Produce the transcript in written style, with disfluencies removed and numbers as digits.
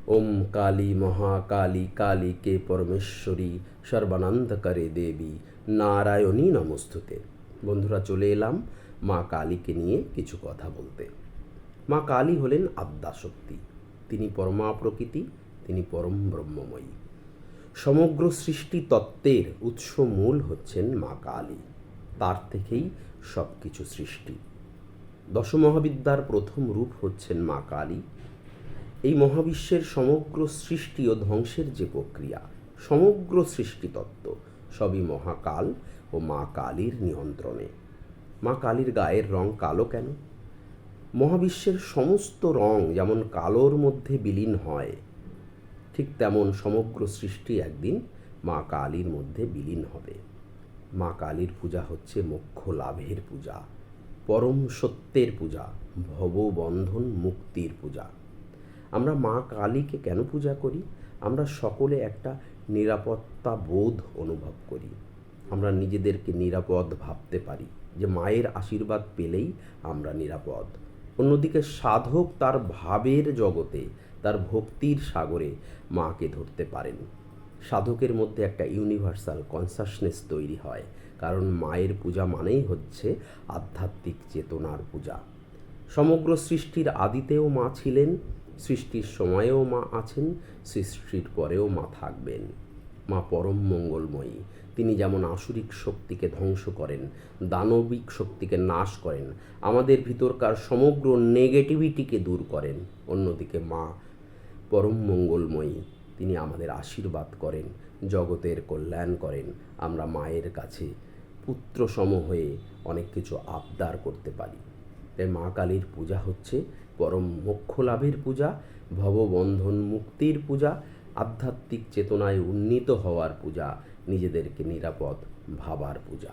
ওম কালী মহাকালী কালী কে পরমেশ্বরী সর্বানন্দ করে দেবী নারায়ণী নমস্তুতে। বন্ধুরা, চলে এলাম মা কালীকে নিয়ে কিছু কথা বলতে। মা কালী হলেন আদ্যাশক্তি, তিনি পরমা প্রকৃতি, তিনি পরম ব্রহ্মময়ী। সমগ্র সৃষ্টি তত্ত্বের উৎস মূল হচ্ছেন মা কালী, তার থেকেই সব কিছু সৃষ্টি। দশমহাবিদ্যার প্রথম রূপ হচ্ছেন মা কালী। এই মহাবিশ্বের সমগ্র সৃষ্টি ও ধ্বংসের যে প্রক্রিয়া, সমগ্র সৃষ্টিতত্ত্ব সবই মহাকাল ও মা কালীর নিয়ন্ত্রণে। মা কালীর গায়ের রং কালো কেন? মহাবিশ্বের সমস্ত রং যেমন কালোর মধ্যে বিলীন হয়, ঠিক তেমন সমগ্র সৃষ্টি একদিন মা কালীর মধ্যে বিলীন হবে। মা কালীর পূজা হচ্ছে মোক্ষ লাভের পূজা, পরম সত্যের পূজা, ভববন্ধন মুক্তির পূজা। আমরা মা কালীকে কেন পূজা করি? আমরা সকলে একটা নিরাপত্তা বোধ অনুভব করি। আমরা নিজেদেরকে নিরাপদ ভাবতে পারি যে মায়ের আশীর্বাদ পেলেই আমরা নিরাপদ। অন্যদিকে সাধক তার ভাবের জগতে, তার ভক্তির সাগরে মাকে ধরতে পারেন। সাধকের মধ্যে একটা ইউনিভার্সাল কনসাসনেস তৈরি হয়, কারণ মায়ের পূজা মানেই হচ্ছে আধ্যাত্মিক চেতনার পূজা। সমগ্র সৃষ্টির আদিতেও মা ছিলেন, সৃষ্টির সময়েও মা আছেন, সৃষ্টির পরেও মা থাকবেন। মা পরম মঙ্গলময়ী, তিনি যেমন আসুরিক শক্তিকে ধ্বংস করেন, দানবিক শক্তিকে নাশ করেন, আমাদের ভিতরকার সমগ্র নেগেটিভিটিকে দূর করেন, অন্যদিকে মা পরম মঙ্গলময়ী, তিনি আমাদের আশীর্বাদ করেন, জগতের কল্যাণ করেন। আমরা মায়ের কাছে পুত্রসম হয়ে অনেক কিছু আবদার করতে পারি। তাই মা কালীর পূজা হচ্ছে পরম মোক্ষ লাভের পূজা, ভববন্ধন মুক্তির পূজা, আধ্যাত্মিক চেতনায় উন্নীত হওয়ার পূজা, নিজেদেরকে নিরাপদ ভাবার পূজা।